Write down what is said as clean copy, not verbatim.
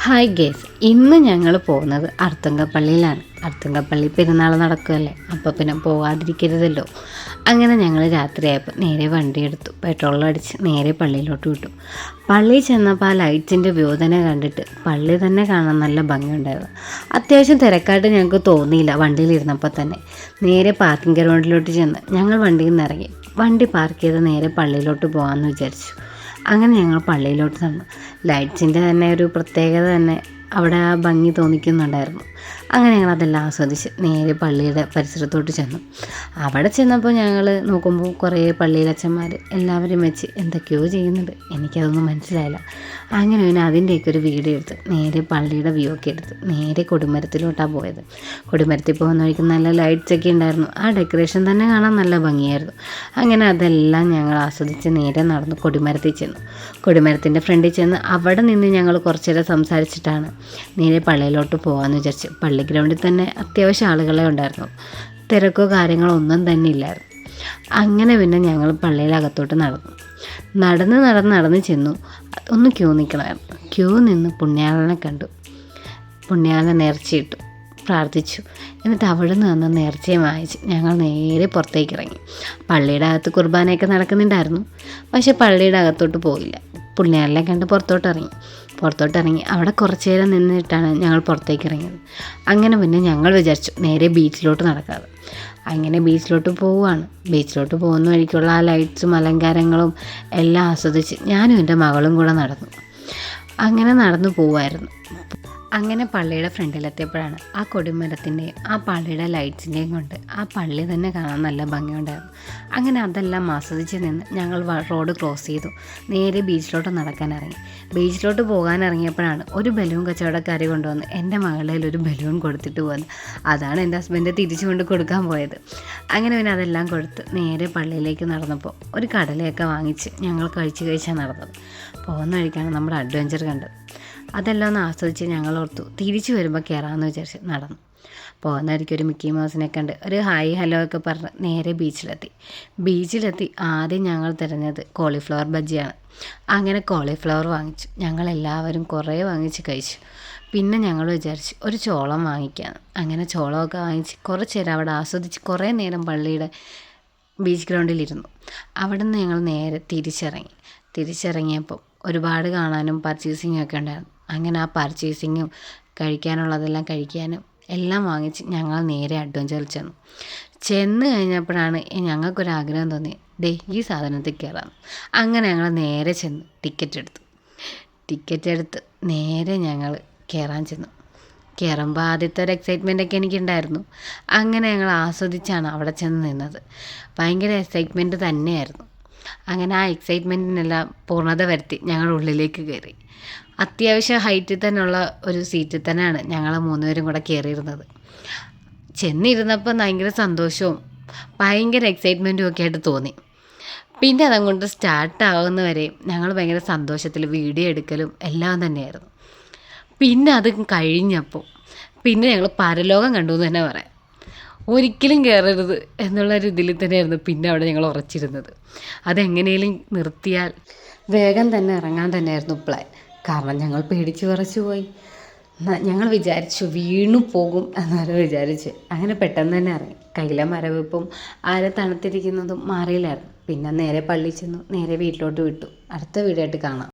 Hi guys, ഇന്ന് ഞങ്ങൾ പോകുന്നത് അർത്തുങ്കപ്പള്ളിയിലാണ്. അർത്തുങ്കപ്പള്ളി പെരുന്നാൾ നടക്കുമല്ലേ, അപ്പോൾ പിന്നെ പോകാതിരിക്കരുതല്ലോ. അങ്ങനെ ഞങ്ങൾ രാത്രിയായപ്പോൾ നേരെ വണ്ടി എടുത്തു, പെട്രോൾ അടിച്ച് നേരെ പള്ളിയിലോട്ട് വിട്ടു. പള്ളിയിൽ ചെന്നപ്പോൾ ആ ലൈറ്റ്സിൻ്റെ വ്യോധന കണ്ടിട്ട് പള്ളി തന്നെ കാണാൻ നല്ല ഭംഗിയുണ്ടായിരുന്നു. അത്യാവശ്യം തിരക്കായിട്ട് ഞങ്ങൾക്ക് തോന്നിയില്ല വണ്ടിയിലിരുന്നപ്പോൾ തന്നെ. നേരെ പാർക്കിംഗ് ഗ്രൗണ്ടിലോട്ട് ചെന്ന് ഞങ്ങൾ വണ്ടിയിൽ നിന്ന് ഇറങ്ങി. വണ്ടി പാർക്ക് ചെയ്ത് നേരെ പള്ളിയിലോട്ട് പോകാമെന്ന് വിചാരിച്ചു. അങ്ങനെ ഞങ്ങൾ പള്ളിയിലോട്ട് ചെന്നു. ലൈറ്റ്സിൻ്റെ തന്നെ ഒരു പ്രത്യേകത തന്നെ അവിടെ ആ ഭംഗി തോന്നിക്കുന്നുണ്ടായിരുന്നു. അങ്ങനെ ഞങ്ങൾ അതെല്ലാം ആസ്വദിച്ച് നേരെ പള്ളിയുടെ പരിസരത്തോട്ട് ചെന്നു. അവിടെ ചെന്നപ്പോൾ ഞങ്ങൾ നോക്കുമ്പോൾ കുറേ പള്ളിയിലച്ചന്മാർ എല്ലാവരും വെച്ച് എന്തൊക്കെയോ ചെയ്യുന്നുണ്ട്. എനിക്കതൊന്നും മനസ്സിലായില്ല. അങ്ങനെ പിന്നെ അതിൻ്റെയൊക്കെ ഒരു വീഡിയോ എടുത്ത് നേരെ പള്ളിയുടെ വ്യൂ ഒക്കെ എടുത്ത് നേരെ കൊടിമരത്തിലോട്ടാണ് പോയത്. കൊടിമരത്തിൽ പോകുന്ന വഴിക്ക് നല്ല ലൈറ്റ്സൊക്കെ ഉണ്ടായിരുന്നു. ആ ഡെക്കറേഷൻ തന്നെ കാണാൻ നല്ല ഭംഗിയായിരുന്നു. അങ്ങനെ അതെല്ലാം ഞങ്ങൾ ആസ്വദിച്ച് നേരെ നടന്നു കൊടിമരത്തിൽ ചെന്നു. കൊടിമരത്തിൻ്റെ ഫ്രണ്ടിൽ ചെന്ന് അവിടെ നിന്ന് ഞങ്ങൾ കുറച്ച് നേരം സംസാരിച്ചിട്ടാണ് നേരെ പള്ളിയിലോട്ട് പോകാമെന്ന് വിചാരിച്ചു. പള്ളി ഗ്രൗണ്ടിൽ തന്നെ അത്യാവശ്യം ആളുകളെ ഉണ്ടായിരുന്നു. തിരക്കോ കാര്യങ്ങളോ ഒന്നും തന്നെ ഇല്ലായിരുന്നു. അങ്ങനെ പിന്നെ ഞങ്ങൾ പള്ളിയിലകത്തോട്ട് നടന്ന് ചെന്നു. ഒന്ന് ക്യൂ നിൽക്കണമായിരുന്നു. ക്യൂ നിന്ന് പുണ്യാളനെ കണ്ടു. പുണ്യാളനെ നേർച്ചയിട്ടു, പ്രാർത്ഥിച്ചു. എന്നിട്ട് അവിടെ നിന്ന് നേർച്ചയും വാങ്ങിച്ച് ഞങ്ങൾ നേരെ പുറത്തേക്ക് ഇറങ്ങി. പള്ളിയുടെ അകത്ത് കുർബാനയൊക്കെ നടക്കുന്നുണ്ടായിരുന്നു. പക്ഷേ പള്ളിയുടെ അകത്തോട്ട് പോയില്ല. പുണ്യാളനെ കണ്ട് പുറത്തോട്ടിറങ്ങി അവിടെ കുറച്ച് നേരം നിന്നിട്ടാണ് ഞങ്ങൾ പുറത്തേക്ക് ഇറങ്ങിയത്. അങ്ങനെ പിന്നെ ഞങ്ങൾ വിചാരിച്ചു നേരെ ബീച്ചിലോട്ട് നടക്കാതെ. അങ്ങനെ ബീച്ചിലോട്ട് പോവുകയാണ്. ബീച്ചിലോട്ട് പോകുന്ന വഴിക്കുള്ള ആ ലൈറ്റ്സും അലങ്കാരങ്ങളും എല്ലാം ആസ്വദിച്ച് ഞാനും എൻ്റെ മകളും കൂടെ നടന്നു. അങ്ങനെ നടന്നു പോവുമായിരുന്നു. അങ്ങനെ പള്ളിയുടെ ഫ്രണ്ടിലെത്തിയപ്പോഴാണ് ആ കൊടിമരത്തിൻ്റെയും ആ പള്ളിയുടെ ലൈറ്റ്സിൻ്റെയും കൊണ്ട് ആ പള്ളി തന്നെ കാണാൻ നല്ല ഭംഗിയുണ്ടായിരുന്നു. അങ്ങനെ അതെല്ലാം ആസ്വദിച്ച് നിന്ന് ഞങ്ങൾ റോഡ് ക്രോസ് ചെയ്തു. നേരെ ബീച്ചിലോട്ട് നടക്കാനിറങ്ങി. ബീച്ചിലോട്ട് പോകാനിറങ്ങിയപ്പോഴാണ് ഒരു ബലൂൺ കച്ചവടക്കാർ കൊണ്ടുവന്ന് എൻ്റെ മകളുടെ ഒരു ബലൂൺ കൊടുത്തിട്ട് പോകുന്നത്. അതാണ് എൻ്റെ ഹസ്ബൻഡ് തിരിച്ചു കൊണ്ട് കൊടുക്കാൻ പോയത്. അങ്ങനെ പിന്നെ അതെല്ലാം കൊടുത്ത് നേരെ പള്ളിയിലേക്ക് നടന്നപ്പോൾ ഒരു കടലയൊക്കെ വാങ്ങിച്ച് ഞങ്ങൾ കഴിച്ചാണ് നടന്നത്. പോകുന്ന വഴിക്കാണ് നമ്മുടെ അഡ്വഞ്ചർ കണ്ടത്. അതെല്ലാം ഒന്ന് ആസ്വദിച്ച് ഞങ്ങൾ ഓർത്തു തിരിച്ചു വരുമ്പോൾ കയറാമെന്ന് വിചാരിച്ച് നടന്നു. പോകുന്നവർക്ക് ഒരു മിക്കി മൗസിനെ കണ്ട് ഒരു ഹായ് ഹലോ ഒക്കെ പറഞ്ഞ് നേരെ ബീച്ചിലെത്തി ആദ്യം ഞങ്ങൾ തിരഞ്ഞത് കോളിഫ്ലവർ ബജ്ജിയാണ്. അങ്ങനെ കോളിഫ്ലവർ വാങ്ങിച്ചു. ഞങ്ങളെല്ലാവരും കുറേ വാങ്ങിച്ച് കഴിച്ചു. പിന്നെ ഞങ്ങൾ വിചാരിച്ചു ഒരു ചോളം വാങ്ങിക്കാമെന്ന്. അങ്ങനെ ചോളമൊക്കെ വാങ്ങിച്ച് കുറച്ച് നേരം അവിടെ ആസ്വദിച്ച് കുറേ നേരം പള്ളിയുടെ ബീച്ച് ഗ്രൗണ്ടിലിരുന്നു. അവിടെ നിന്ന് ഞങ്ങൾ നേരെ തിരിച്ചിറങ്ങിയപ്പോൾ ഒരുപാട് കാണാനും പർച്ചേസിങ്ങും ഒക്കെ ഉണ്ടായിരുന്നു. അങ്ങനെ ആ പർച്ചേസിങ്ങും കഴിക്കാനുള്ളതെല്ലാം കഴിക്കാനും എല്ലാം വാങ്ങിച്ച് ഞങ്ങൾ നേരെ അഡ്വഞ്ചറിൽ ചെന്ന് കഴിഞ്ഞപ്പോഴാണ് ഞങ്ങൾക്കൊരാഗ്രഹം തോന്നി, ഈ സാധനത്തിൽ കയറാം. അങ്ങനെ ഞങ്ങൾ നേരെ ചെന്ന് ടിക്കറ്റ് എടുത്ത് നേരെ ഞങ്ങൾ കയറാൻ ചെന്നു. കയറുമ്പോൾ ആദ്യത്തെ ഒരു എക്സൈറ്റ്മെൻറ്റൊക്കെ എനിക്കുണ്ടായിരുന്നു. അങ്ങനെ ഞങ്ങൾ ആസ്വദിച്ചാണ് അവിടെ ചെന്ന് നിന്നത്. ഭയങ്കര എക്സൈറ്റ്മെൻറ്റ് തന്നെയായിരുന്നു. അങ്ങനെ ആ എക്സൈറ്റ്മെൻറ്റിനെല്ലാം പൂർണ്ണത വരുത്തി ഞങ്ങൾ ഉള്ളിലേക്ക് കയറി. അത്യാവശ്യം ഹൈറ്റിൽ തന്നെയുള്ള ഒരു സീറ്റിൽ തന്നെയാണ് ഞങ്ങൾ 3 പേരും കൂടെ കയറിയിരുന്നത്. ചെന്നിരുന്നപ്പോൾ ഭയങ്കര സന്തോഷവും ഭയങ്കര എക്സൈറ്റ്മെൻറ്റും ഒക്കെ ആയിട്ട് തോന്നി. പിന്നെ അതങ്ങോട്ട് സ്റ്റാർട്ടാവുന്നവരെയും ഞങ്ങൾ ഭയങ്കര സന്തോഷത്തിൽ വീഡിയോ എടുക്കലും എല്ലാം തന്നെയായിരുന്നു. പിന്നെ അത് കഴിഞ്ഞപ്പോൾ ഞങ്ങൾ പരലോകം കണ്ടു എന്ന് തന്നെ പറയാം. ഒരിക്കലും കയറരുത് എന്നുള്ളൊരു ഇതിൽ തന്നെയായിരുന്നു പിന്നെ അവിടെ ഞങ്ങൾ ഉറച്ചിരുന്നത്. അതെങ്ങനെയും നിർത്തിയാൽ വേഗം തന്നെ ഇറങ്ങാൻ തന്നെയായിരുന്നു പ്ലാൻ. കാരണം ഞങ്ങൾ പേടിച്ച് വിറച്ചു പോയി. ഞങ്ങൾ വിചാരിച്ചു വീണു പോകും എന്നവരെ വിചാരിച്ച് അങ്ങനെ പെട്ടെന്ന് തന്നെ ഇറങ്ങി. കയ്യിലെ മരവിപ്പും തണുത്തിരിക്കുന്നതും മാറിയില്ലായിരുന്നു. പിന്നെ നേരെ പള്ളിയിൽ ചെന്നു, നേരെ വീട്ടിലോട്ട് വിട്ടു. അടുത്ത വീഡിയോ ആയിട്ട് കാണാം.